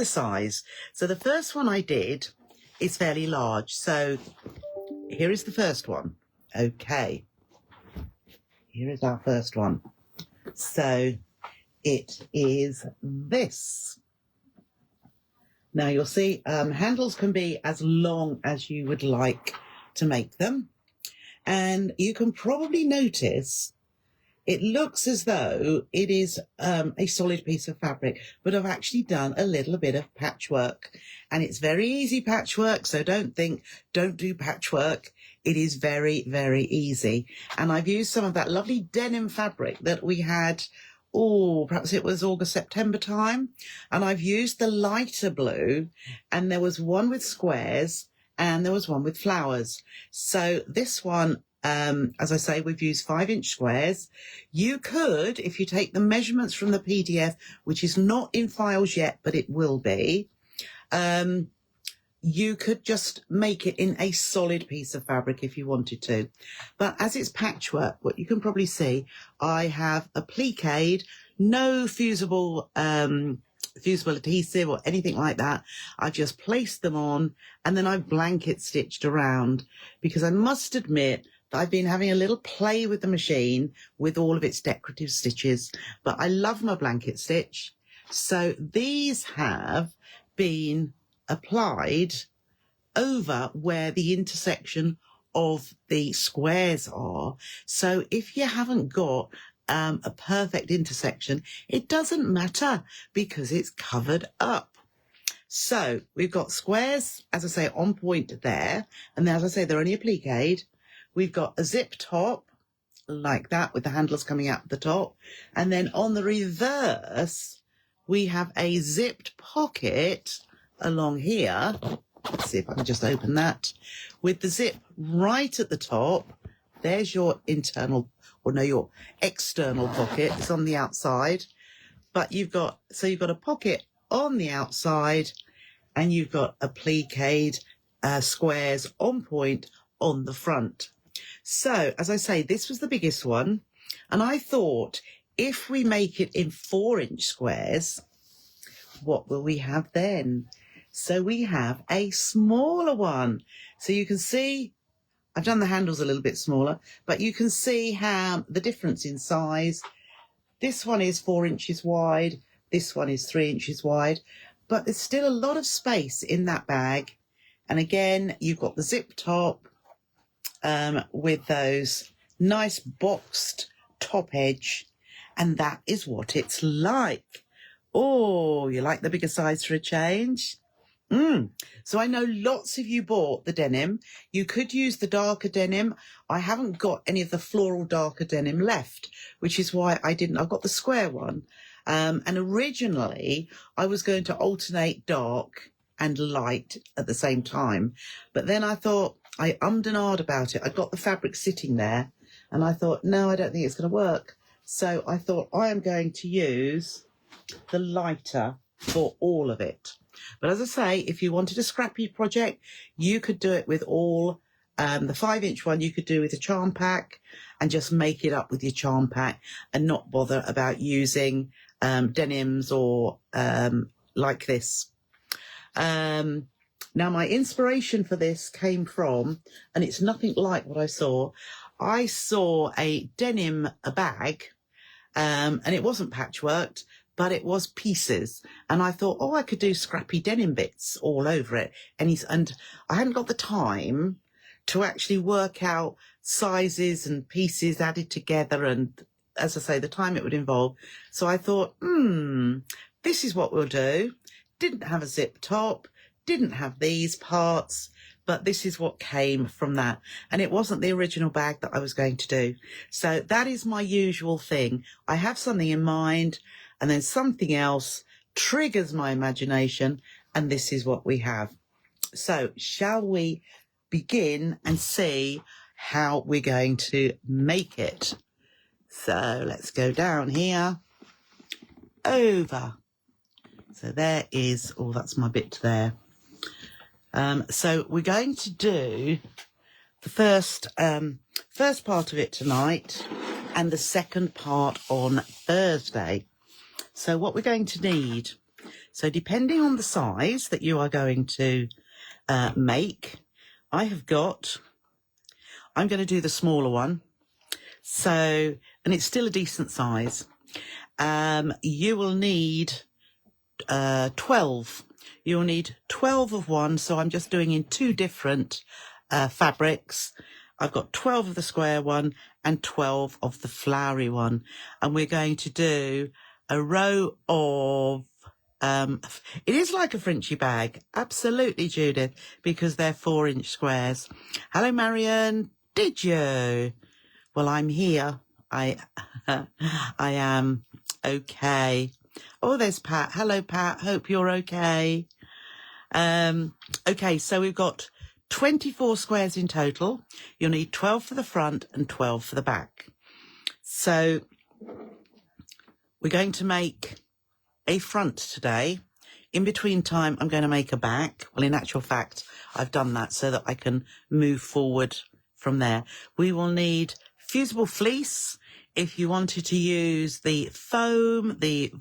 the size. So the first one I did is fairly large. So here is the first one. Okay. Here is our first one. So it is this. Now you'll see handles can be as long as you would like to make them. And you can probably notice it looks as though it is a solid piece of fabric, but I've actually done a little bit of patchwork. And it's very easy patchwork, so don't do patchwork. It is very, very easy. And I've used some of that lovely denim fabric that we had, perhaps it was August, September time. And I've used the lighter blue, and there was one with squares and there was one with flowers. So this one, as I say, we've used 5-inch squares. You could, if you take the measurements from the PDF, which is not in files yet, but it will be, you could just make it in a solid piece of fabric if you wanted to. But as it's patchwork, what you can probably see, I have appliqued, no fusible adhesive or anything like that. I've just placed them on, and then I've blanket stitched around, because I must admit that I've been having a little play with the machine with all of its decorative stitches, but I love my blanket stitch. So these have been applied over where the intersection of the squares are. So if you haven't got a perfect intersection, it doesn't matter because it's covered up. So we've got squares, as I say, on point there. And as I say, they're only appliqued. We've got a zip top like that with the handles coming out the top. And then on the reverse, we have a zipped pocket along here. Let's see if I can just open that. With the zip right at the top. There's your your external pocket. It's on the outside. But you've got a pocket on the outside, and you've got appliqued squares on point on the front. So, as I say, this was the biggest one. And I thought, if we make it in 4-inch squares, what will we have then? So we have a smaller one. So you can see, I've done the handles a little bit smaller, but you can see how the difference in size. This one is 4 inches wide. This one is 3 inches wide, but there's still a lot of space in that bag. And again, you've got the zip top with those nice boxed top edge. And that is what it's like. Oh, you like the bigger size for a change? So I know lots of you bought the denim. You could use the darker denim. I haven't got any of the floral darker denim left, which is why I didn't. I've got the square one. And originally I was going to alternate dark and light at the same time. But then I thought, I ummed and ahed about it. I got the fabric sitting there and I thought, no, I don't think it's going to work. So I thought I am going to use the lighter for all of it. But as I say, if you wanted a scrappy project, you could do it with all the 5-inch one. You could do with a charm pack and just make it up with your charm pack and not bother about using denims or like this. Now, my inspiration for this came from, and it's nothing like what I saw. I saw a denim bag, and it wasn't patchworked, but it was pieces. And I thought, I could do scrappy denim bits all over it. And I hadn't got the time to actually work out sizes and pieces added together. And as I say, the time it would involve. So I thought, this is what we'll do. Didn't have a zip top, didn't have these parts, but this is what came from that. And it wasn't the original bag that I was going to do. So that is my usual thing. I have something in mind, and then something else triggers my imagination, and this is what we have. So shall we begin and see how we're going to make it? So let's go down here, over. So there is, that's my bit there. So we're going to do the first part of it tonight and the second part on Thursday. So what we're going to need, So depending on the size that you are going to make, I'm going to do the smaller one. So, and it's still a decent size. You will need 12. You'll need 12 of one. So I'm just doing in 2 different fabrics. I've got 12 of the square one and 12 of the flowery one. And we're going to do a row of, it is like a Frenchy bag. Absolutely, Judith, because they're 4-inch squares. Hello, Marion. Did you? Well, I'm here. I am okay. Oh, there's Pat. Hello, Pat. Hope you're okay. Okay, so we've got 24 squares in total. You'll need 12 for the front and 12 for the back. So we're going to make a front today. In between time, I'm going to make a back. Well, in actual fact, I've done that so that I can move forward from there. We will need fusible fleece. If you wanted to use the foam, the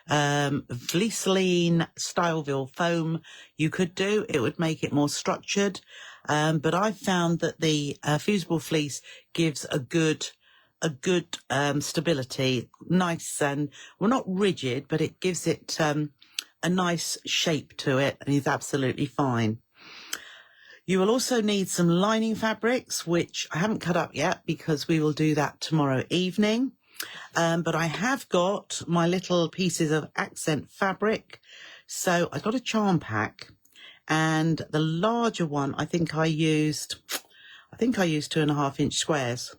Fleeceline Styleville foam, you could do. It would make it more structured. But I've found that the fusible fleece gives a good stability, nice and, well, not rigid, but it gives it a nice shape to it, and is absolutely fine. You will also need some lining fabrics, which I haven't cut up yet because we will do that tomorrow evening. But I have got my little pieces of accent fabric. So I got a charm pack, and the larger one, I think I used 2.5-inch squares.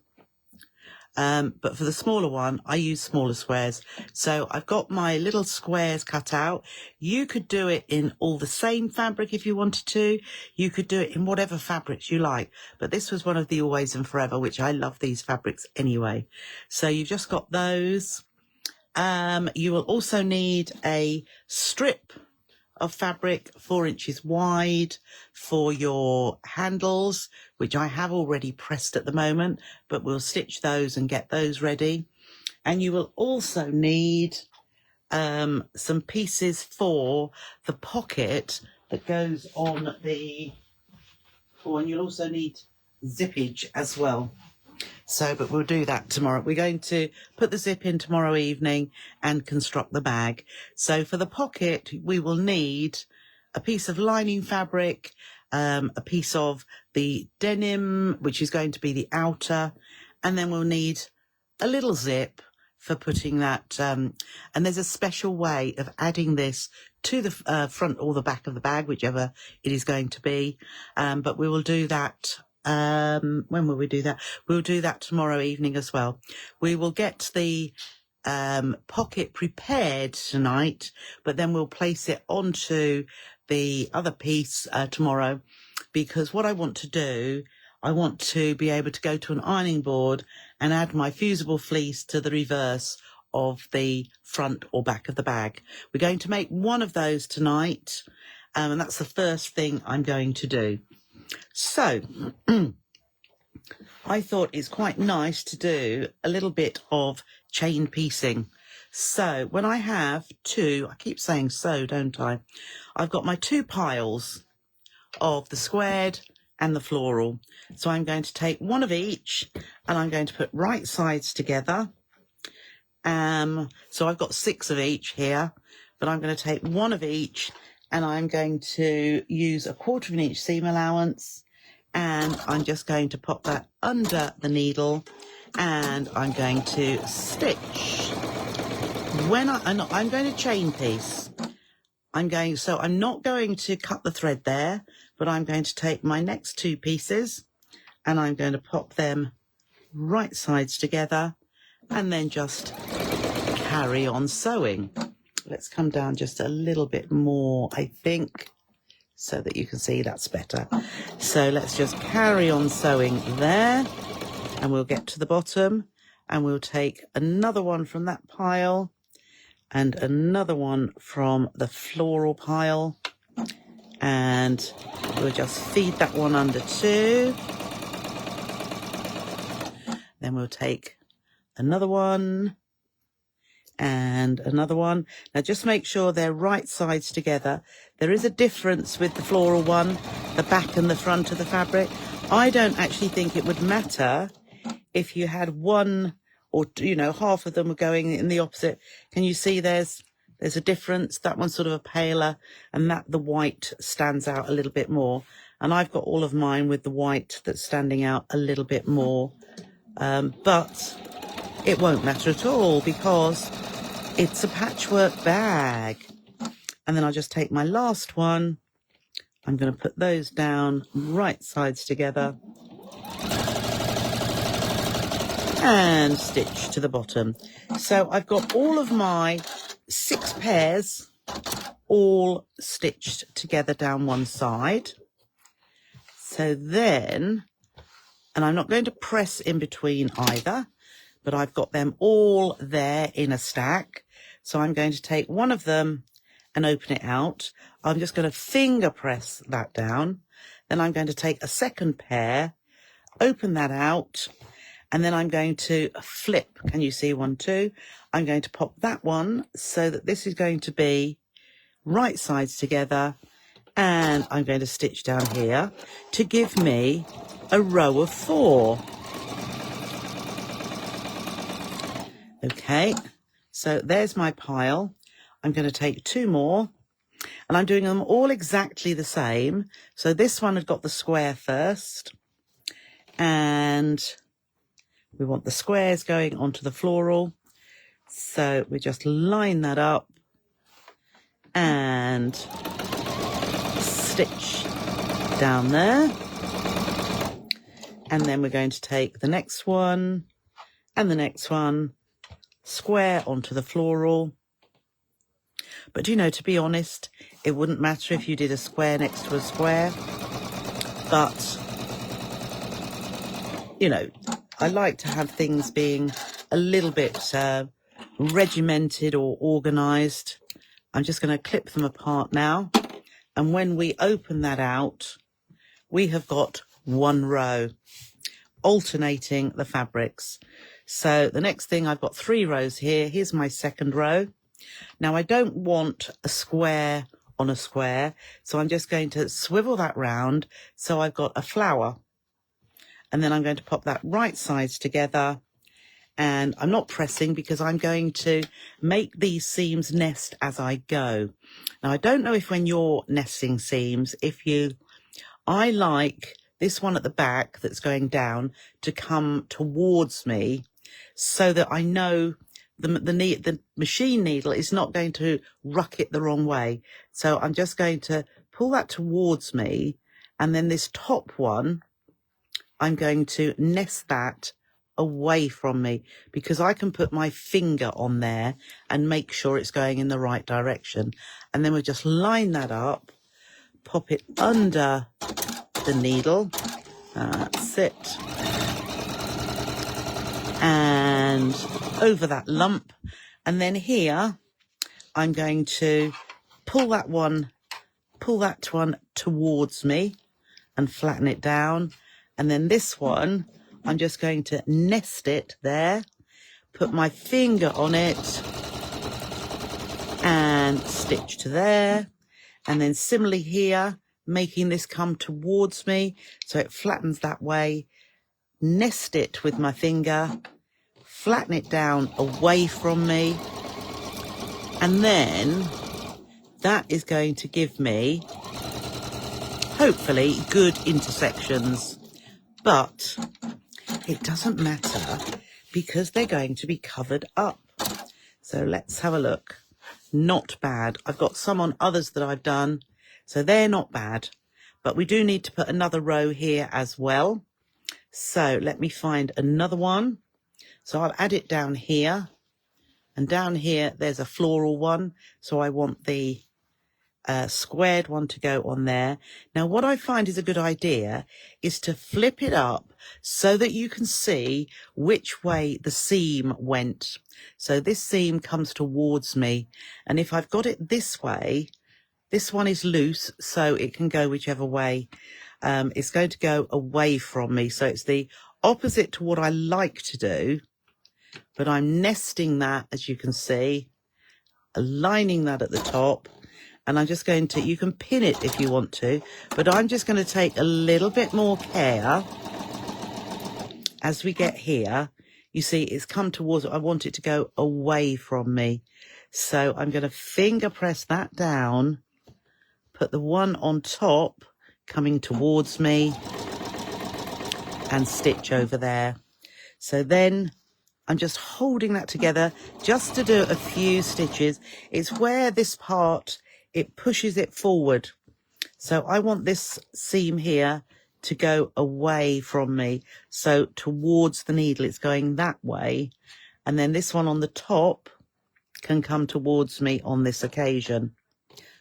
But for the smaller one, I use smaller squares. So I've got my little squares cut out. You could do it in all the same fabric if you wanted to. You could do it in whatever fabrics you like. But this was one of the Always and Forever, which I love these fabrics anyway. So you've just got those. You will also need a strip of fabric 4 inches wide for your handles, which I have already pressed at the moment, but we'll stitch those and get those ready. And you will also need some pieces for the pocket that goes on the, and you'll also need zippage as well. So, but we'll do that tomorrow. We're going to put the zip in tomorrow evening and construct the bag. So for the pocket, we will need a piece of lining fabric, a piece of the denim, which is going to be the outer, and then we'll need a little zip for putting that. And there's a special way of adding this to the front or the back of the bag, whichever it is going to be. But we will do that. When will we do that? We'll do that tomorrow evening as well. We will get the pocket prepared tonight, but then we'll place it onto the other piece tomorrow, because what I want to do, I want to be able to go to an ironing board and add my fusible fleece to the reverse of the front or back of the bag. We're going to make one of those tonight, and that's the first thing I'm going to do. So I thought it's quite nice to do a little bit of chain piecing. So when I have two, I keep saying so, don't I? I've got my 2 piles of the squared and the floral. So I'm going to take one of each and I'm going to put right sides together. So I've got 6 of each here, but I'm going to take one of each and I'm going to use 1/4 of an inch seam allowance, and I'm just going to pop that under the needle and I'm going to stitch. When I'm going to chain piece. So I'm not going to cut the thread there, but I'm going to take my next 2 pieces and I'm going to pop them right sides together and then just carry on sewing. Let's come down just a little bit more, I think, so that you can see that's better. So let's just carry on sewing there and we'll get to the bottom and we'll take another one from that pile and another one from the floral pile, and we'll just feed that one under 2. Then we'll take another one and another one. Now just make sure they're right sides together. There is a difference with the floral one, the back and the front of the fabric. I don't actually think it would matter if you had one or, you know, half of them were going in the opposite. Can you see there's a difference? That one's sort of a paler, and that the white stands out a little bit more. And I've got all of mine with the white that's standing out a little bit more. But it won't matter at all because it's a patchwork bag. And then I'll just take my last one. I'm going to put those down right sides together and stitch to the bottom. So I've got all of my 6 pairs all stitched together down one side. So then, and I'm not going to press in between either, but I've got them all there in a stack. So I'm going to take one of them and open it out. I'm just going to finger press that down. Then I'm going to take a second pair, open that out, and then I'm going to flip. Can you see 1, 2? I'm going to pop that one so that this is going to be right sides together, and I'm going to stitch down here to give me a row of 4. Okay, so there's my pile. I'm going to take 2 more, and I'm doing them all exactly the same. So this one had got the square first, and we want the squares going onto the floral. So we just line that up and stitch down there. And then we're going to take the next one and the next one, square onto the floral. But, you know, to be honest, it wouldn't matter if you did a square next to a square. But, you know, I like to have things being a little bit regimented or organised. I'm just going to clip them apart now. And when we open that out, we have got 1 row, alternating the fabrics. So the next thing, I've got 3 rows here. Here's my second row. Now I don't want a square on a square, so I'm just going to swivel that round. So I've got a flower, and then I'm going to pop that right sides together, and I'm not pressing because I'm going to make these seams nest as I go. Now I don't know if when you're nesting seams, I like this one at the back that's going down to come towards me so that I know the machine needle is not going to ruck it the wrong way. So I'm just going to pull that towards me, and then this top one, I'm going to nest that away from me because I can put my finger on there and make sure it's going in the right direction. And then we just line that up, pop it under the needle, that's it, and over that lump. And then here I'm going to pull that one towards me and flatten it down. And then this one, I'm just going to nest it there, put my finger on it and stitch to there. And then similarly here, making this come towards me so it flattens that way, nest it with my finger, flatten it down away from me, and then that is going to give me, hopefully, good intersections. But it doesn't matter because they're going to be covered up. So let's have a look. Not bad. I've got some on others that I've done, so they're not bad. But we do need to put another row here as well. So let me find another one. So I'll add it down here. And down here, there's a floral one. So I want the squared one to go on there. Now, what I find is a good idea is to flip it up so that you can see which way the seam went. So this seam comes towards me. And if I've got it this way, this one is loose, so it can go whichever way. It's going to go away from me. So it's the opposite to what I like to do. but I'm nesting that, as you can see, aligning that at the top. And I'm just going to, you can pin it if you want to, but I'm just going to take a little bit more care as we get here. You see, it's come towards, I want it to go away from me. So I'm going to finger press that down, put the one on top coming towards me, and stitch over there. So then I'm just holding that together just to do a few stitches. It's where this part, it pushes it forward. So I want this seam here to go away from me. So towards the needle, it's going that way. And then this one on the top can come towards me on this occasion.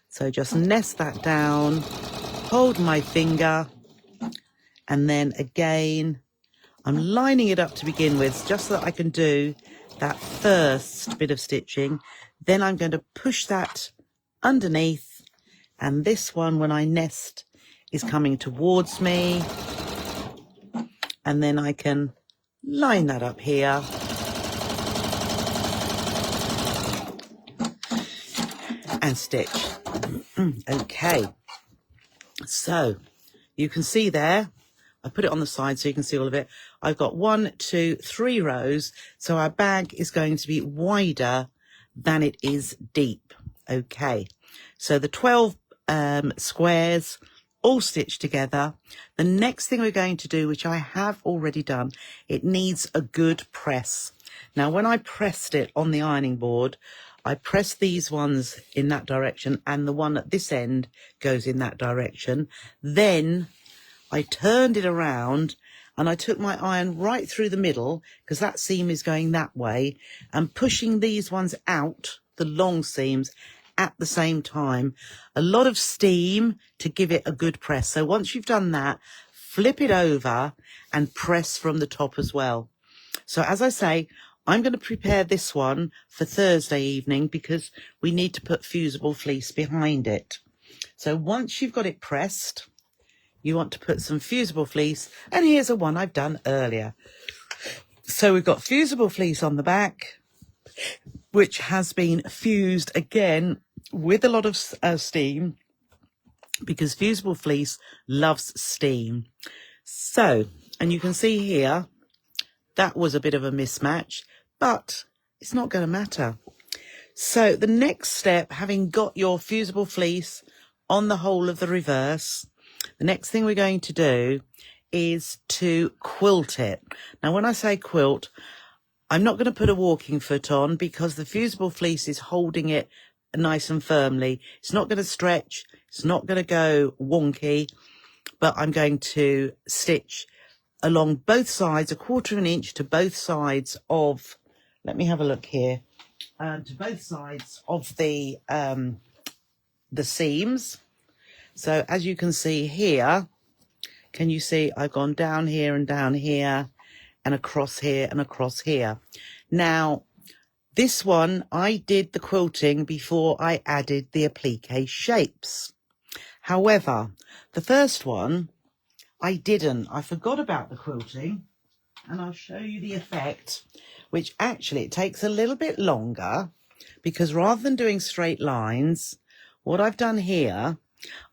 So just nest that down, hold my finger, and then again, I'm lining it up to begin with, just so that I can do that first bit of stitching. Then I'm going to push that underneath, and this one, when I nest, is coming towards me. And then I can line that up here. And stitch. Okay. So you can see there, I put it on the side so you can see all of it. I've got 1, 2, 3 rows. So our bag is going to be wider than it is deep. Okay. So the 12 squares all stitched together. The next thing we're going to do, which I have already done, it needs a good press. Now, when I pressed it on the ironing board, I pressed these ones in that direction, and the one at this end goes in that direction. Then I turned it around and I took my iron right through the middle, because that seam is going that way, and pushing these ones out, the long seams, at the same time. A lot of steam to give it a good press. So once you've done that, flip it over and press from the top as well. So as I say, I'm going to prepare this one for Thursday evening, because we need to put fusible fleece behind it. So once you've got it pressed, you want to put some fusible fleece, and here's a one I've done earlier. So we've got fusible fleece on the back, which has been fused again with a lot of steam, because fusible fleece loves steam. So, and you can see here, that was a bit of a mismatch, but it's not going to matter. So the next step, having got your fusible fleece on the whole of the reverse, the next thing we're going to do is to quilt it. Now, when I say quilt, I'm not going to put a walking foot on, because the fusible fleece is holding it nice and firmly. It's not going to stretch. It's not going to go wonky, but I'm going to stitch along both sides, 1/4 inch to both sides of, let me have a look here, to both sides of the seams. So as you can see here, can you see I've gone down here and down here and across here and across here. Now, this one, I did the quilting before I added the applique shapes. However, the first one, I didn't. I forgot about the quilting, and I'll show you the effect, which actually it takes a little bit longer, because rather than doing straight lines, what I've done here,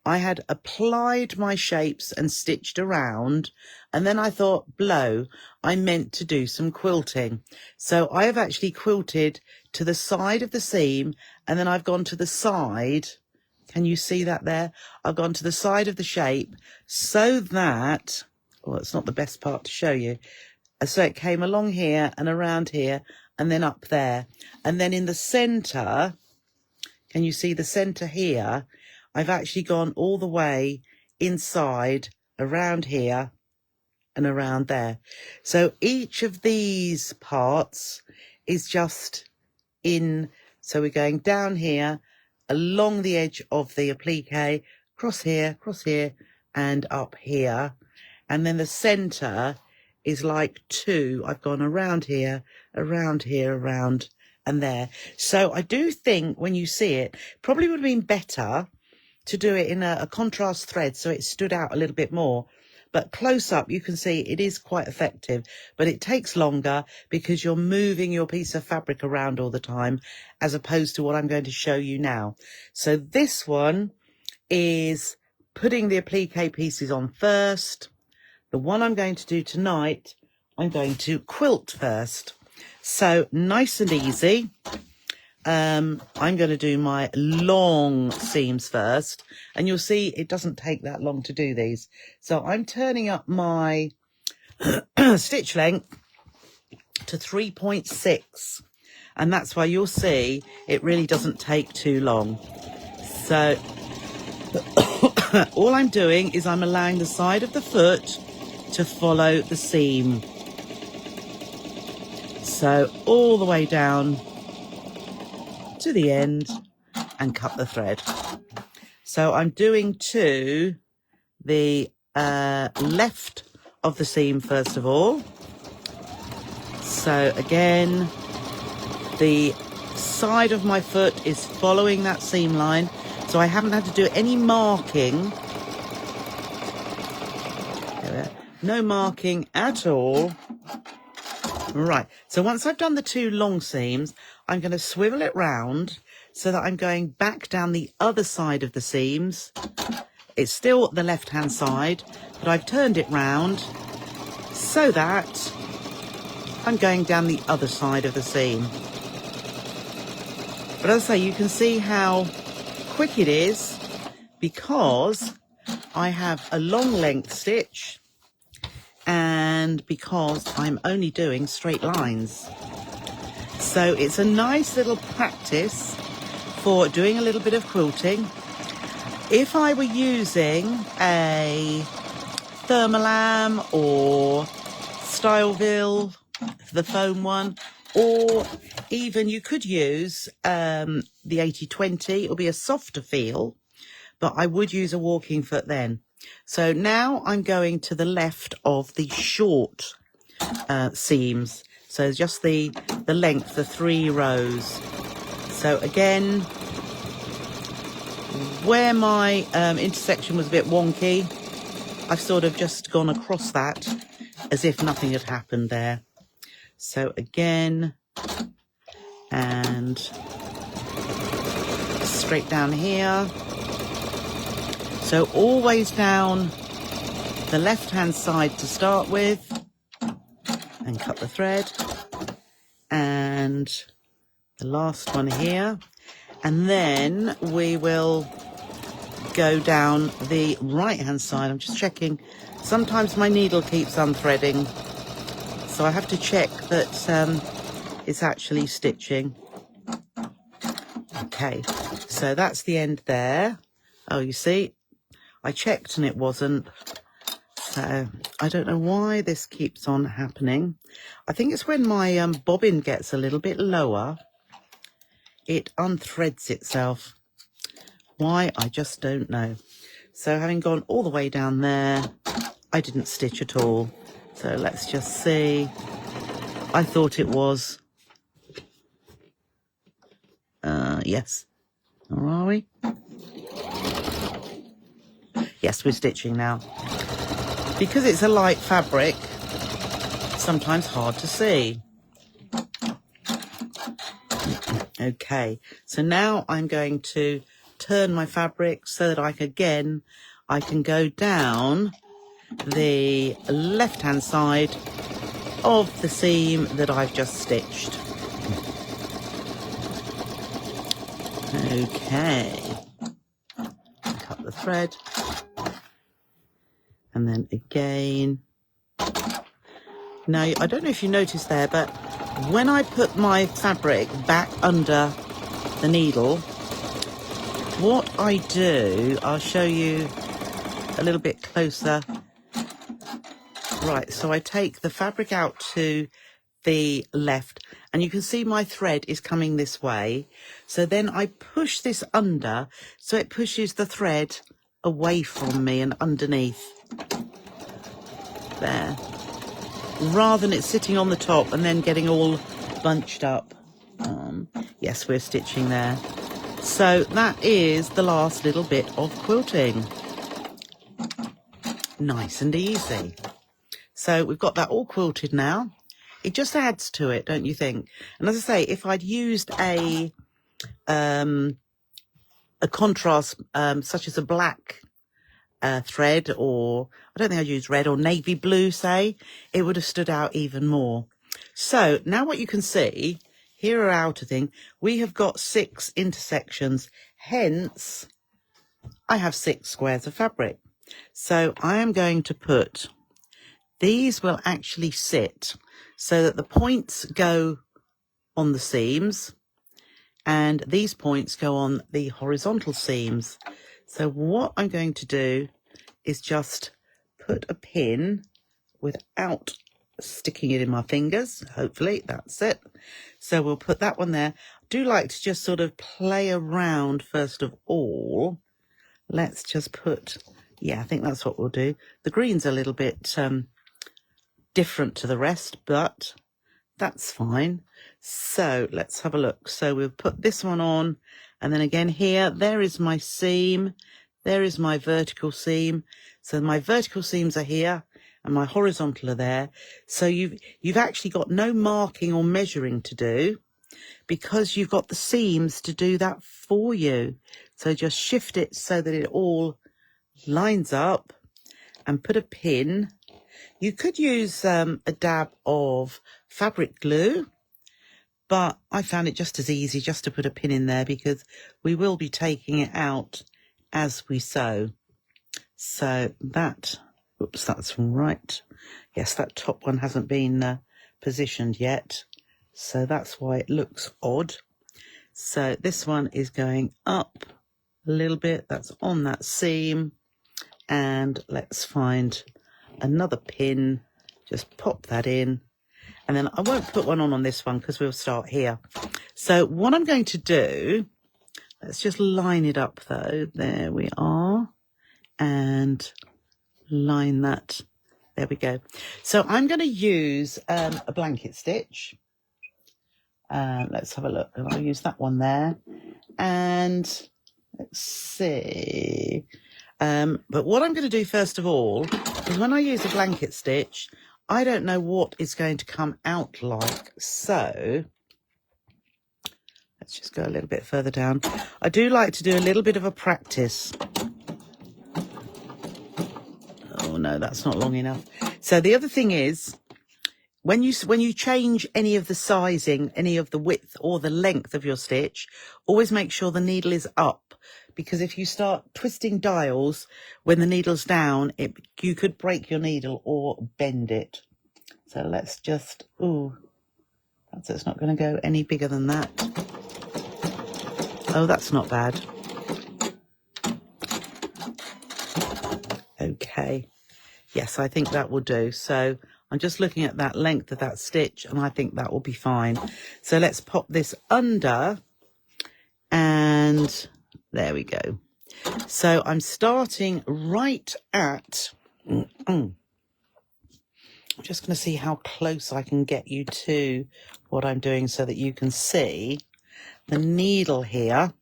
I had applied my shapes and stitched around, and then I thought, blow, I meant to do some quilting. So I have actually quilted to the side of the seam, and then I've gone to the side. Can you see that there? I've gone to the side of the shape so that, well, it's not the best part to show you. So it came along here and around here and then up there. And then in the centre, can you see the centre here? I've actually gone all the way inside, around here and around there. So each of these parts is just in. So we're going down here, along the edge of the applique, cross here, and up here. And then the centre is like 2. I've gone around here, around and there. So I do think when you see it, probably would have been better to do it in a contrast thread so it stood out a little bit more. but close up you can see it is quite effective, but it takes longer because you're moving your piece of fabric around all the time, as opposed to what I'm going to show you now. So this one is putting the applique pieces on first. The one I'm going to do tonight, I'm going to quilt first. So nice and easy. I'm going to do my long seams first, and you'll see it doesn't take that long to do these. So I'm turning up my stitch length to 3.6, and that's why you'll see it really doesn't take too long. So all I'm doing is I'm allowing the side of the foot to follow the seam. So all the way down to the end and cut the thread. So I'm doing to the left of the seam first of all. So again, the side of my foot is following that seam line, so I haven't had to do any marking. No marking at all. Right, so once I've done the two long seams, I'm going to swivel it round so that I'm going back down the other side of the seams. It's still the left-hand side, but I've turned it round so that I'm going down the other side of the seam. But as I say, you can see how quick it is because I have a long length stitch and because I'm only doing straight lines. So it's a nice little practice for doing a little bit of quilting. If I were using a Thermolam or Styleville, the foam one, or even you could use the 80-20, it'll be a softer feel, but I would use a walking foot then. So now I'm going to the left of the short seams. So just the length, the 3 rows. So again, where my intersection was a bit wonky, I've sort of just gone across that as if nothing had happened there. So again, and straight down here. So always down the left-hand side to start with, and cut the thread, and the last one here, and then we will go down the right-hand side. I'm just checking. Sometimes my needle keeps unthreading, so I have to check that it's actually stitching. Okay, so that's the end there. Oh, you see, I checked and it wasn't. So I don't know why this keeps on happening. I think it's when my bobbin gets a little bit lower, it unthreads itself. Why, I just don't know. So having gone all the way down there, I didn't stitch at all. So let's just see. I thought it was. Yes. Or are we? Yes, we're stitching now. Because it's a light fabric, sometimes hard to see. Okay, so now I'm going to turn my fabric so that I can go down the left-hand side of the seam that I've just stitched. Okay, cut the thread, and then again. Now, I don't know if you noticed there, but when I put my fabric back under the needle, what I do, I'll show you a little bit closer. Right, so I take the fabric out to the left, and you can see my thread is coming this way. So then I push this under, so it pushes the thread away from me and underneath. There. Rather than it sitting on the top and then getting all bunched up. Yes, we're stitching there. So that is the last little bit of quilting. nice and easy. So we've got that all quilted now. It just adds to it, don't you think? And as I say, if I'd used a contrast such as a black thread, or I don't think I'd use red or navy blue, say, it would have stood out even more. So now what you can see, here are our outer thing. We have got 6 intersections, hence I have 6 squares of fabric. So I am going to put, these will actually sit so that the points go on the seams and these points go on the horizontal seams. So what I'm going to do is just put a pin without sticking it in my fingers. Hopefully that's it. So we'll put that one there. I do like to just sort of play around first of all. Let's just put, yeah, I think that's what we'll do. The green's a little bit different to the rest, but that's fine. So let's have a look. So we'll put this one on, and then again here, there is my seam. There is my vertical seam. So my vertical seams are here and my horizontal are there. So you've actually got no marking or measuring to do because you've got the seams to do that for you. So just shift it so that it all lines up and put a pin. You could use a dab of fabric glue, but I found it just as easy just to put a pin in there because we will be taking it out as we sew. So that, oops, that's right. Yes, that top one hasn't been positioned yet. So that's why it looks odd. So this one is going up a little bit. That's on that seam. And let's find another pin. Just pop that in. And then I won't put one on this one because we'll start here. So what I'm going to do, let's just line it up though. There we are. And line that. There we go. So I'm going to use a blanket stitch. Let's have a look. And I'll use that one there. And let's see. But what I'm going to do first of all is when I use a blanket stitch, I don't know what is going to come out like. So let's just go a little bit further down. I do like to do a little bit of a practice. Oh no, that's not long enough. So the other thing is, when you change any of the sizing, any of the width or the length of your stitch, always make sure the needle is up, because if you start twisting dials when the needle's down, you could break your needle or bend it. So let's just, it's not going to go any bigger than that. Oh, that's not bad. Okay. Yes, I think that will do. So I'm just looking at that length of that stitch and I think that will be fine. So let's pop this under and there we go. So I'm starting right at, I'm just going to see how close I can get you to what I'm doing so that you can see the needle here.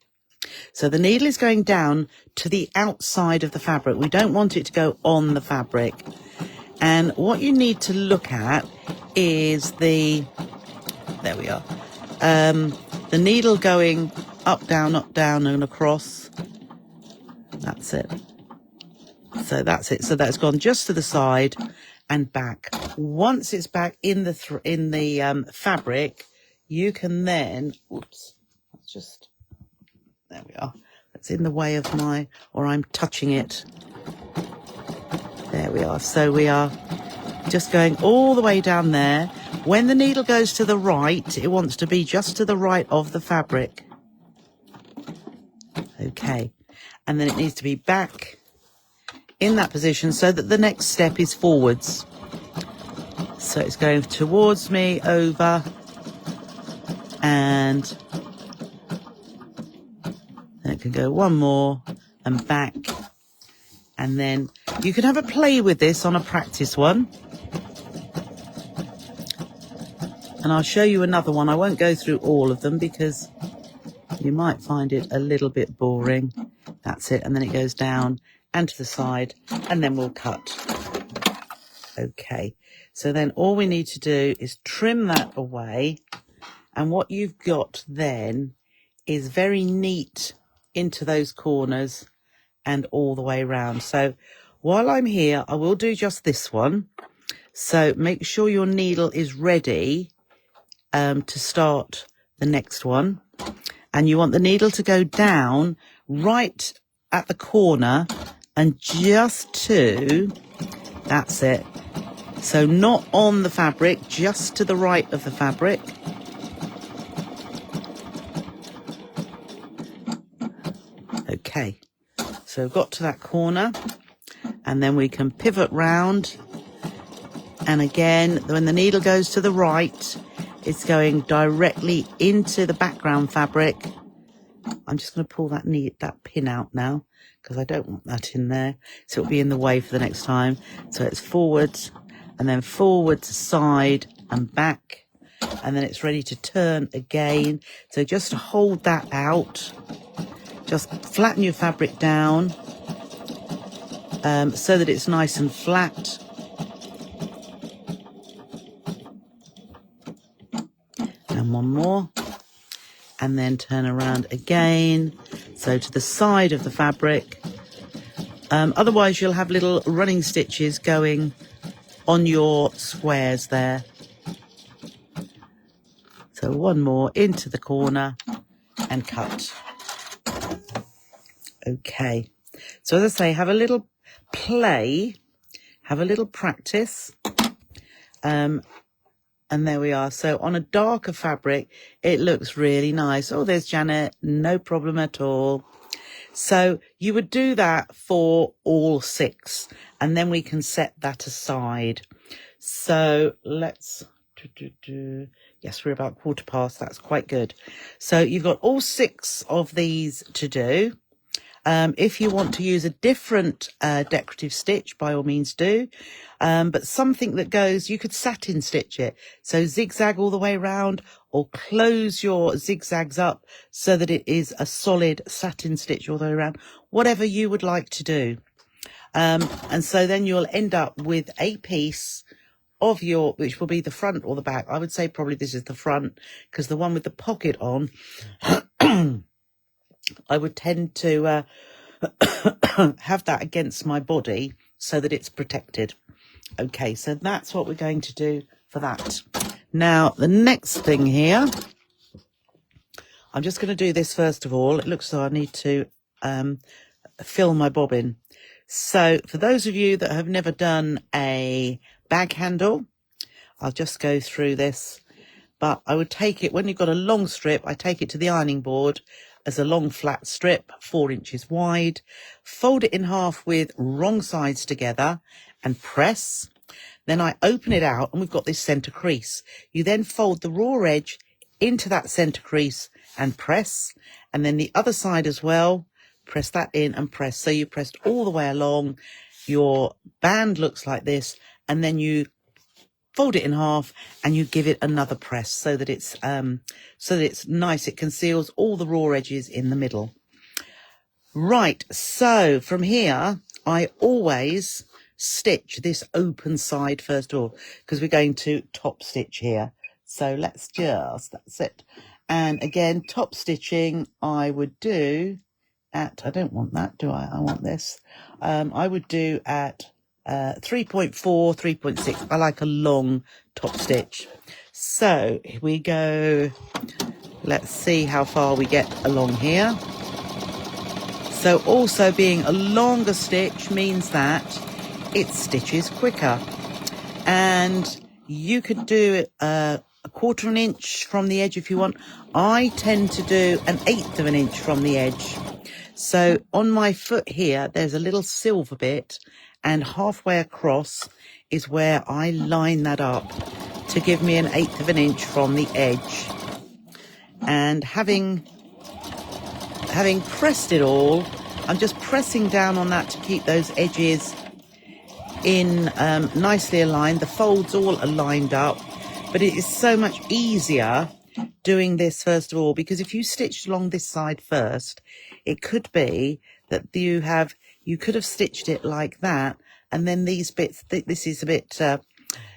So the needle is going down to the outside of the fabric. We don't want it to go on the fabric. And what you need to look at is there we are, the needle going up, down, and across. That's it. So that's it. So that's gone just to the side and back. Once it's back in the fabric, you can then, there we are. That's in the way of or I'm touching it. There we are. So we are just going all the way down there. When the needle goes to the right, it wants to be just to the right of the fabric. Okay. And then it needs to be back in that position so that the next step is forwards. So it's going towards me, over, and then it can go one more and back. And then you can have a play with this on a practice one. And I'll show you another one. I won't go through all of them because you might find it a little bit boring. That's it. And then it goes down and to the side, and then we'll cut. Okay, so then all we need to do is trim that away, and what you've got then is very neat into those corners and all the way around. So while I'm here, I will do just this one. So make sure your needle is ready to start the next one. And you want the needle to go down right at the corner and just to, that's it. So not on the fabric, just to the right of the fabric. Okay, so we've got to that corner, and then we can pivot round. And again, when the needle goes to the right, it's going directly into the background fabric. I'm just going to pull that pin out now, because I don't want that in there. So it'll be in the way for the next time. So it's forwards, and then forwards, side and back. And then it's ready to turn again. So just hold that out. Just flatten your fabric down so that it's nice and flat. And one more. And then turn around again. So to the side of the fabric. Otherwise you'll have little running stitches going on your squares there. So one more into the corner and cut. Okay, so as I say, have a little play, have a little practice, and there we are. So on a darker fabric, it looks really nice. Oh, there's Janet, no problem at all. So you would do that for all 6, and then we can set that aside. So let's yes, we're about 1/4 past. That's quite good. So you've got all 6 of these to do. If you want to use a different decorative stitch, by all means do. But something that goes, you could satin stitch it. So zigzag all the way around, or close your zigzags up so that it is a solid satin stitch all the way around. Whatever you would like to do. And so then you'll end up with a piece of your, which will be the front or the back. I would say probably this is the front, because the one with the pocket on, I would tend to have that against my body so that it's protected. Okay, so that's what we're going to do for that. Now, the next thing here, I'm just going to do this first of all. It looks like I need to fill my bobbin. So for those of you that have never done a bag handle, I'll just go through this. But I would take it, when you've got a long strip, I take it to the ironing board as a long flat strip, 4 inches wide, fold it in half with wrong sides together and press. Then I open it out and we've got this centre crease. You then fold the raw edge into that centre crease and press, and then the other side as well, press that in and press. So you pressed all the way along. Your band looks like this, and then you fold it in half and you give it another press so that it's nice. It conceals all the raw edges in the middle. Right, so from here I always stitch this open side first of all, because we're going to top stitch here. So let's just, that's it. And again, top stitching I would do at, I don't want that, do I? I want this. I would do at 3.4, 3.6. I like a long top stitch. So here we go. Let's see how far we get along here. So also being a longer stitch means that it stitches quicker. And you could do a 1/4 inch from the edge if you want. I tend to do 1/8 of an inch from the edge. So on my foot here, there's a little silver bit, and halfway across is where I line that up to give me 1/8 of an inch from the edge. And having pressed it all, I'm just pressing down on that to keep those edges in nicely aligned. The folds all are lined up, but it is so much easier doing this first of all, because if you stitched along this side first, it could be that you have you could have stitched it like that, and then these bits, this is a bit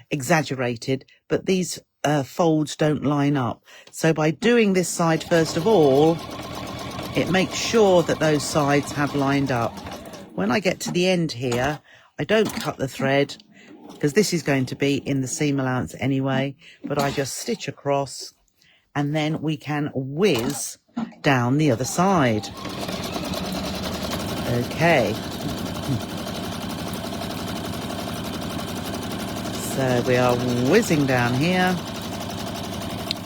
exaggerated, but these folds don't line up. So by doing this side first of all, it makes sure that those sides have lined up. When I get to the end here, I don't cut the thread because this is going to be in the seam allowance anyway, but I just stitch across and then we can whiz down the other side. Okay. So we are whizzing down here.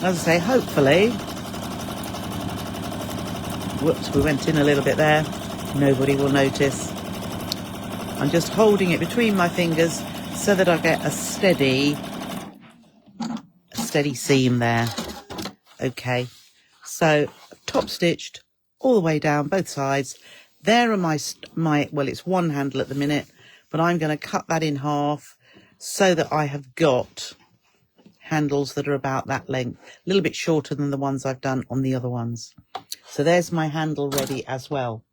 As I say, hopefully, whoops, we went in a little bit there. Nobody will notice. I'm just holding it between my fingers so that I get a steady seam there. Okay, so top stitched all the way down both sides. There are my well, it's one handle at the minute, but I'm going to cut that in half so that I have got handles that are about that length, a little bit shorter than the ones I've done on the other ones. So there's my handle ready as well.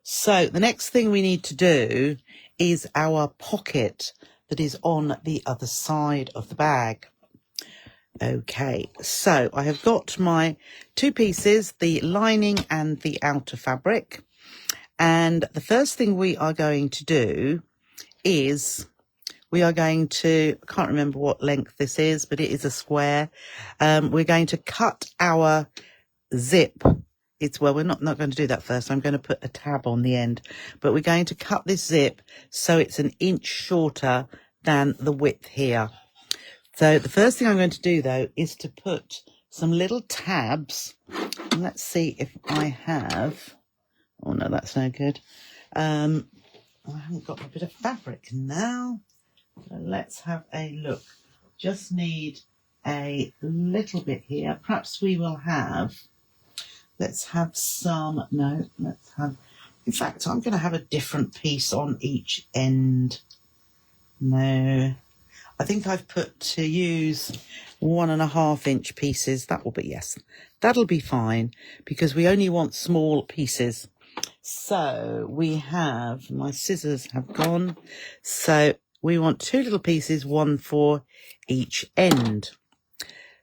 So the next thing we need to do is our pocket that is on the other side of the bag. Okay, so I have got my two pieces, the lining and the outer fabric. And the first thing we are going to do is we are going to, I can't remember what length this is, but it is a square. We're going to cut our zip. Well, we're not going to do that first. I'm going to put a tab on the end, but we're going to cut this zip so it's an inch shorter than the width here. So the first thing I'm going to do though is to put some little tabs. And let's see if I have, oh no, that's no good. I haven't got a bit of fabric now. So let's have a look. Just need a little bit here. Perhaps we will have, let's have some, no, let's have, in fact, I'm going to have a different piece on each end. No, I think I've put to use 1.5 inch pieces. That will be, yes, that'll be fine because we only want small pieces. So we have, my scissors have gone. So we want two little pieces, one for each end.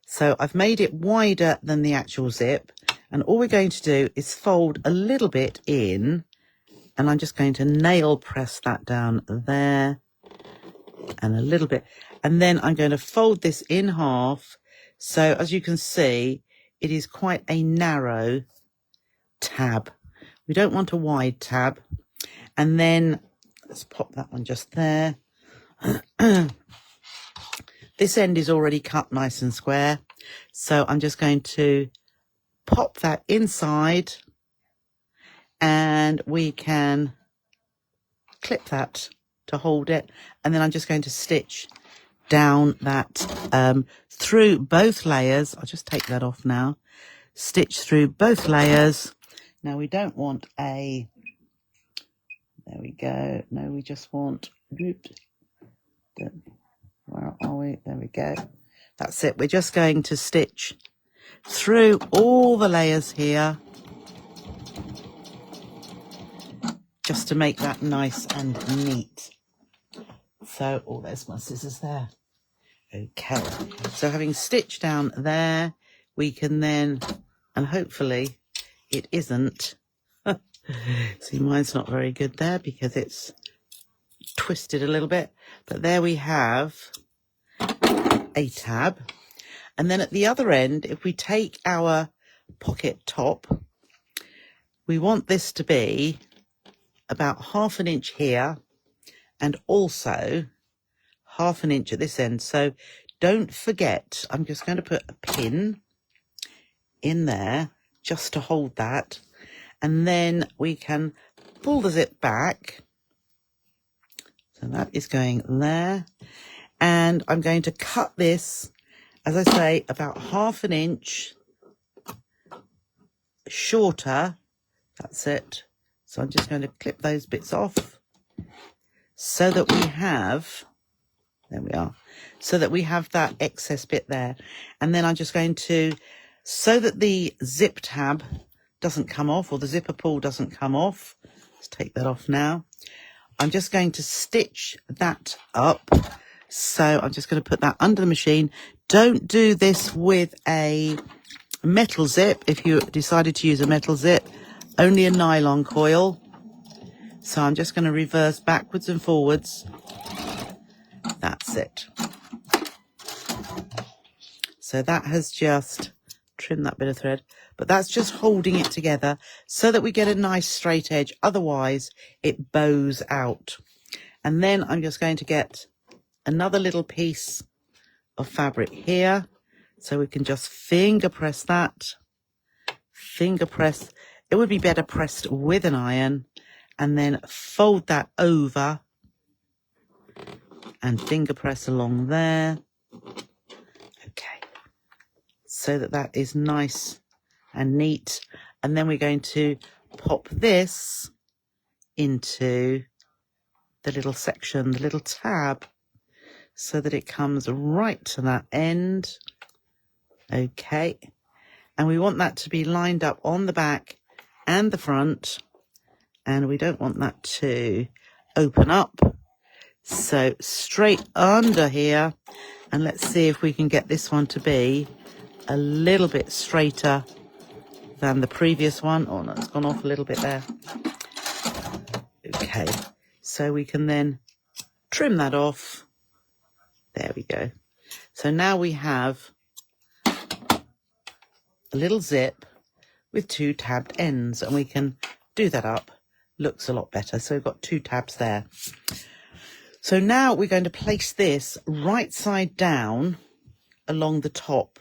So I've made it wider than the actual zip. And all we're going to do is fold a little bit in. And I'm just going to nail press that down there. And a little bit. And then I'm going to fold this in half. So as you can see, it is quite a narrow tab. We don't want a wide tab. And then let's pop that one just there. This end is already cut nice and square. So I'm just going to pop that inside and we can clip that to hold it. And then I'm just going to stitch down that through both layers. I'll just take that off now. Stitch through both layers. Now we don't want a, there we go. No, we just want, where are we? There we go. That's it. We're just going to stitch through all the layers here just to make that nice and neat. So, oh, there's my scissors there. Okay. So having stitched down there, we can then, and hopefully it isn't. See, mine's not very good there because it's twisted a little bit. But there we have a tab. And then at the other end, if we take our pocket top, we want this to be about 1/2 inch here and also 1/2 inch at this end. So don't forget, I'm just going to put a pin in there just to hold that. And then we can pull the zip back. So that is going there. And I'm going to cut this, as I say, about 1/2 inch shorter. That's it. So I'm just going to clip those bits off so that we have, there we are, so that we have that excess bit there. And then I'm just going to, so that the zip tab doesn't come off or the zipper pull doesn't come off, Let's take that off now. I'm just going to stitch that up. So I'm just going to put that under the machine. Don't do this with a metal zip. If you decided to use a metal zip, only a nylon coil. So I'm just going to reverse backwards and forwards. That's it. So that has just trimmed that bit of thread, but that's just holding it together so that we get a nice straight edge. Otherwise it bows out. And then I'm just going to get another little piece of fabric here. So we can just finger press that. Finger press. It would be better pressed with an iron, and then fold that over and finger press along there. Okay. So that that is nice and neat. And then we're going to pop this into the little section, the little tab, so that it comes right to that end. Okay. And we want that to be lined up on the back and the front. And we don't want that to open up. So straight under here. And let's see if we can get this one to be a little bit straighter than the previous one. Oh, no, it's gone off a little bit there. Okay, so we can then trim that off. There we go. So now we have a little zip with two tabbed ends, and we can do that up. Looks a lot better. So we've got two tabs there. So now we're going to place this right side down along the top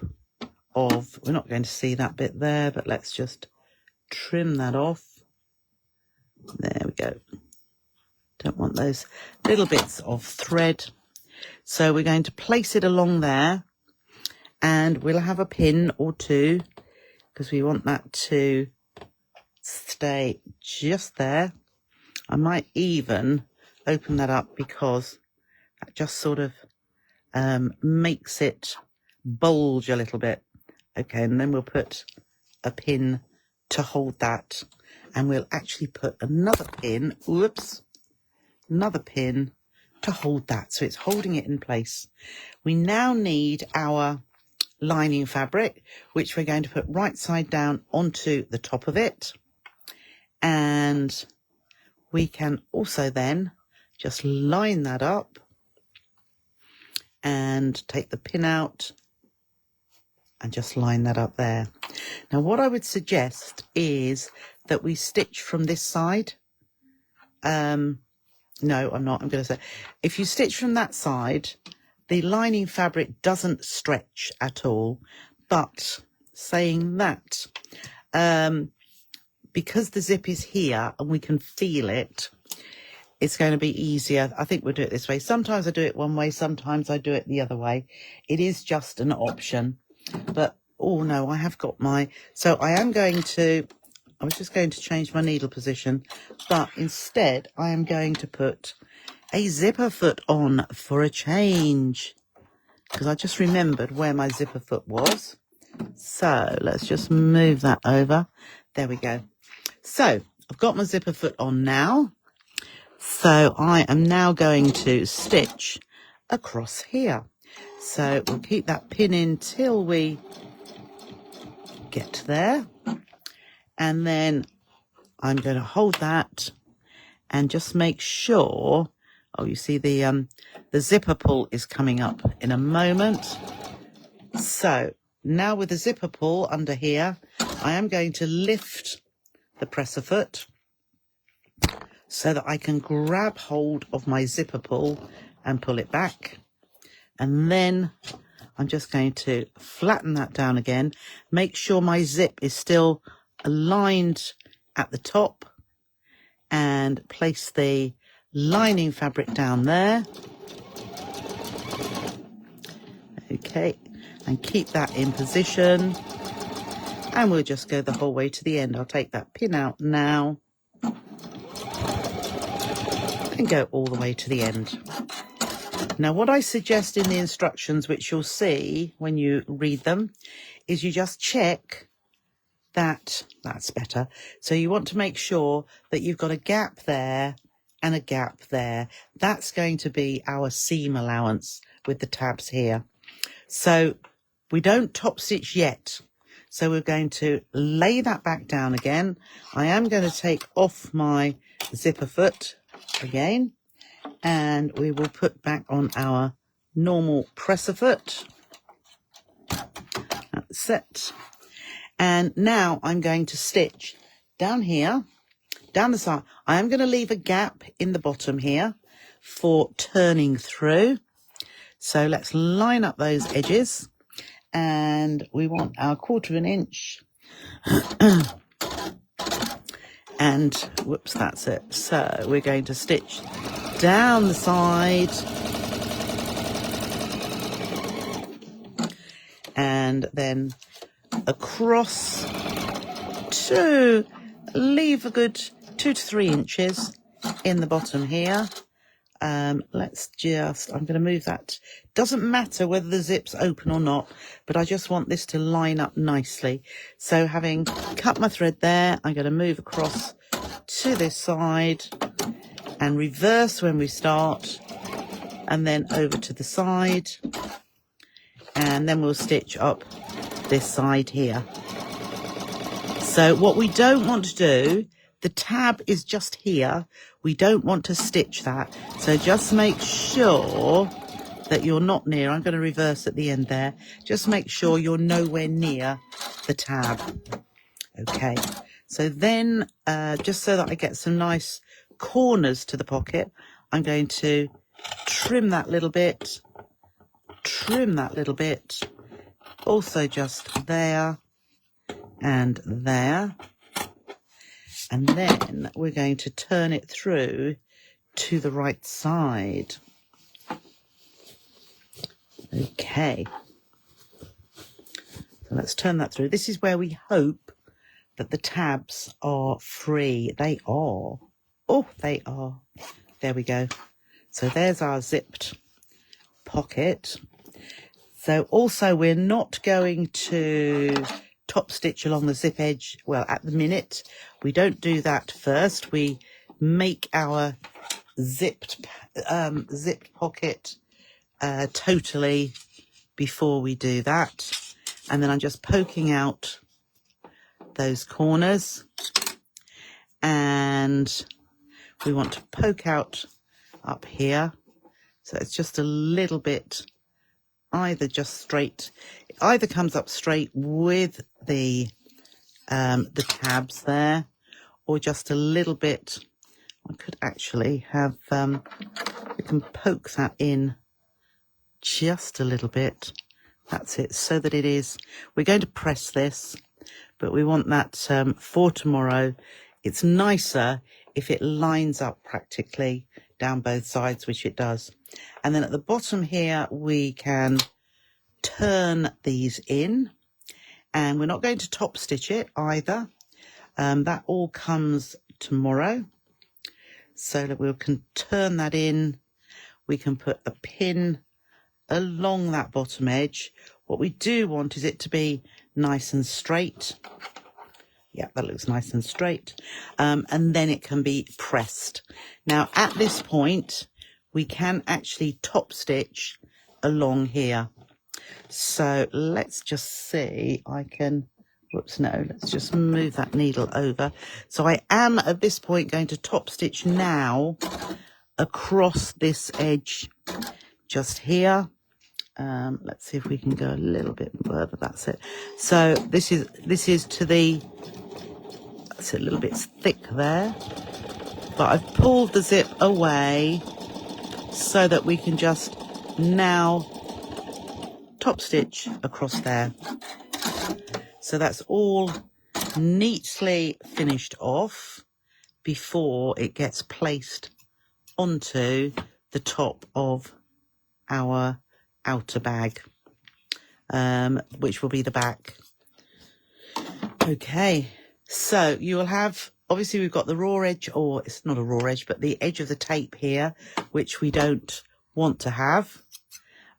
of, we're not going to see that bit there, but let's just trim that off. There we go. Don't want those little bits of thread. So we're going to place it along there, and we'll have a pin or two because we want that to stay just there. I might even open that up because that just sort of makes it bulge a little bit. Okay, and then we'll put a pin to hold that, and we'll actually put another pin, another pin to hold that, so it's holding it in place. We now need our lining fabric, which we're going to put right side down onto the top of it, and we can also then just line that up and take the pin out and just line that up there. Now what I would suggest is that we stitch from this side. No, I'm not. I'm going to say, if you stitch from that side, the lining fabric doesn't stretch at all. But saying that, because the zip is here and we can feel it, it's going to be easier. I think we'll do it this way. Sometimes I do it one way, sometimes I do it the other way. It is just an option. But, oh no, I have got my... So I am going to... I was just going to change my needle position, but instead I am going to put a zipper foot on for a change, because I just remembered where my zipper foot was. So let's just move that over. There we go. So I've got my zipper foot on now. So I am now going to stitch across here. So we'll keep that pin in till we get there. And then I'm going to hold that and just make sure, oh, you see the zipper pull is coming up in a moment. So now with the zipper pull under here, I am going to lift the presser foot so that I can grab hold of my zipper pull and pull it back. And then I'm just going to flatten that down again. Make sure my zip is still aligned at the top, and place the lining fabric down there. Okay, and keep that in position. And we'll just go the whole way to the end. I'll take that pin out now and go all the way to the end. Now, what I suggest in the instructions, which you'll see when you read them, is you just check that's better. So you want to make sure that you've got a gap there and a gap there. That's going to be our seam allowance with the tabs here. So we don't top stitch yet. So we're going to lay that back down again. I am going to take off my zipper foot again, and we will put back on our normal presser foot. That's it. And now I'm going to stitch down here, down the side. I am going to leave a gap in the bottom here for turning through. So let's line up those edges, and we want our 1/4 inch. And whoops, that's it. So we're going to stitch down the side and then across to leave a good 2 to 3 inches in the bottom here. Let's just, I'm going to move that. Doesn't matter whether the zip's open or not, but I just want this to line up nicely. So having cut my thread there, I'm going to move across to this side and reverse when we start, and then over to the side, and then we'll stitch up this side here. So what we don't want to do, the tab is just here. We don't want to stitch that. So just make sure that you're not near. I'm going to reverse at the end there. Just make sure you're nowhere near the tab. Okay. So then, just so that I get some nice corners to the pocket, I'm going to trim that little bit. Trim that little bit. Also just there and there. And then we're going to turn it through to the right side. Okay. So let's turn that through. This is where we hope that the tabs are free. They are. Oh, they are. There we go. So there's our zipped pocket. So also we're not going to top stitch along the zip edge. Well, at the minute, we don't do that first. We make our zipped pocket totally before we do that. And then I'm just poking out those corners, and we want to poke out up here. So it's just a little bit, either just straight, it either comes up straight with the tabs there, or just a little bit. I could actually have, we can poke that in just a little bit. That's it, so that it is, we're going to press this, but we want that for tomorrow. It's nicer if it lines up practically down both sides, which it does. And then at the bottom here, we can turn these in, and we're not going to top stitch it either. That all comes tomorrow. So that we can turn that in. We can put a pin along that bottom edge. What we do want is it to be nice and straight. Yeah, that looks nice and straight. And then it can be pressed. Now, at this point, we can actually top stitch along here. So let's just see. I can, whoops, no, let's just move that needle over. So I am at this point going to top stitch now across this edge just here. Let's see if we can go a little bit further. That's it. So this is to the, that's a little bit thick there, but I've pulled the zip away so that we can just now top stitch across there. So that's all neatly finished off before it gets placed onto the top of our outer bag, which will be the back. Okay, so you will have, obviously we've got the raw edge, or it's not a raw edge, but the edge of the tape here, which we don't want to have.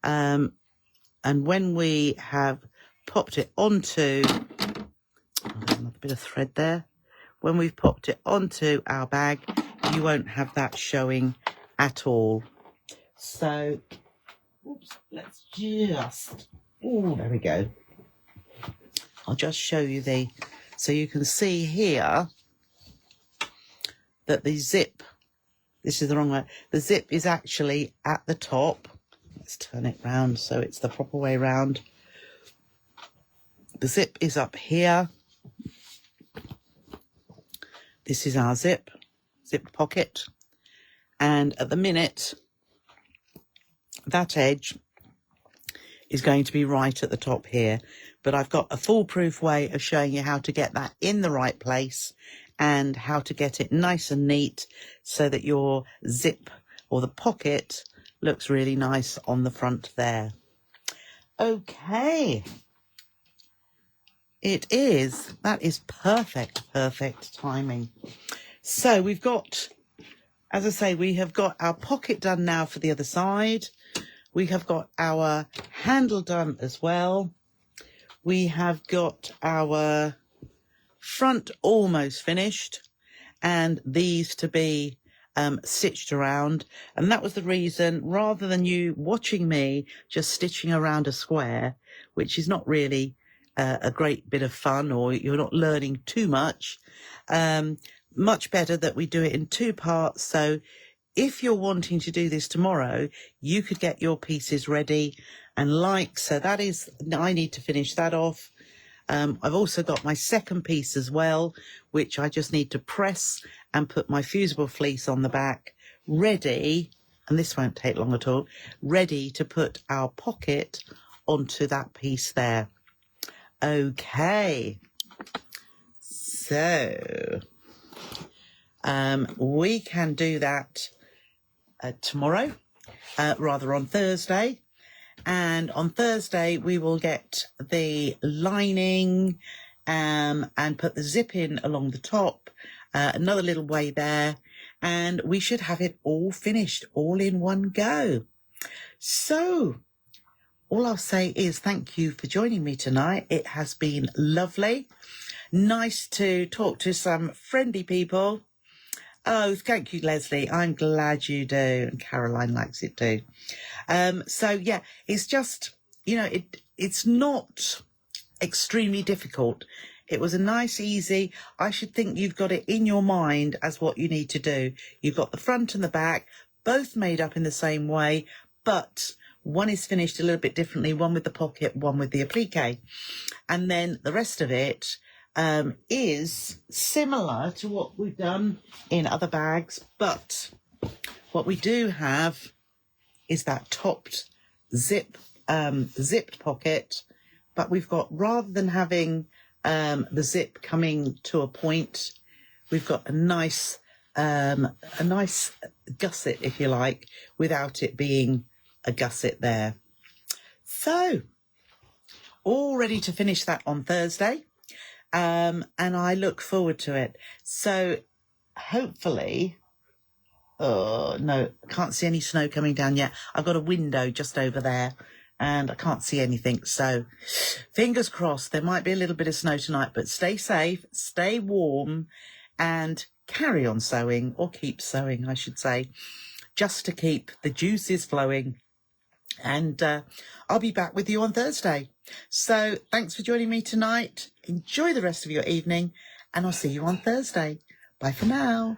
And when we have popped it onto, my bit of thread there. When we've popped it onto our bag, you won't have that showing at all. So, oops, let's just, oh, there we go. I'll just show you so you can see here that the zip, this is the wrong way, the zip is actually at the top. Let's turn it round so it's the proper way round. The zip is up here. This is our zip pocket. And at the minute, that edge is going to be right at the top here. But I've got a foolproof way of showing you how to get that in the right place and how to get it nice and neat so that your zip or the pocket looks really nice on the front there. Okay. That is perfect timing. So we've got, as I say, we have got our pocket done now for the other side. We have got our handle done as well. We have got our front almost finished and these to be stitched around. And that was the reason, rather than you watching me just stitching around a square, which is not really a great bit of fun, or you're not learning too much, much better that we do it in two parts. So if you're wanting to do this tomorrow, you could get your pieces ready and so that is, I need to finish that off. I've also got my second piece as well, which I just need to press and put my fusible fleece on the back, ready, and this won't take long at all, ready to put our pocket onto that piece there. Okay, so we can do that tomorrow, rather on Thursday. And on Thursday, we will get the lining and put the zip in along the top, another little way there, and we should have it all finished, all in one go. So all I'll say is thank you for joining me tonight. It has been lovely. Nice to talk to some friendly people. Oh, thank you, Leslie. I'm glad you do. And Caroline likes it too. So yeah, it's just, it's not extremely difficult. It was a nice, easy, I should think you've got it in your mind as what you need to do. You've got the front and the back, both made up in the same way, but one is finished a little bit differently, one with the pocket, one with the applique. And then the rest of it is similar to what we've done in other bags, but what we do have is that topped zipped pocket, but we've got, rather than having the zip coming to a point, we've got a nice gusset, if you like, without it being a gusset there. So all ready to finish that on Thursday, and I look forward to it. So hopefully, oh no, I can't see any snow coming down yet. I've got a window just over there and I can't see anything, so fingers crossed. There might be a little bit of snow tonight, but stay safe, stay warm, and carry on sewing, or keep sewing I should say, just to keep the juices flowing. And I'll be back with you on Thursday. So thanks for joining me tonight. Enjoy the rest of your evening, and I'll see you on Thursday. Bye for now.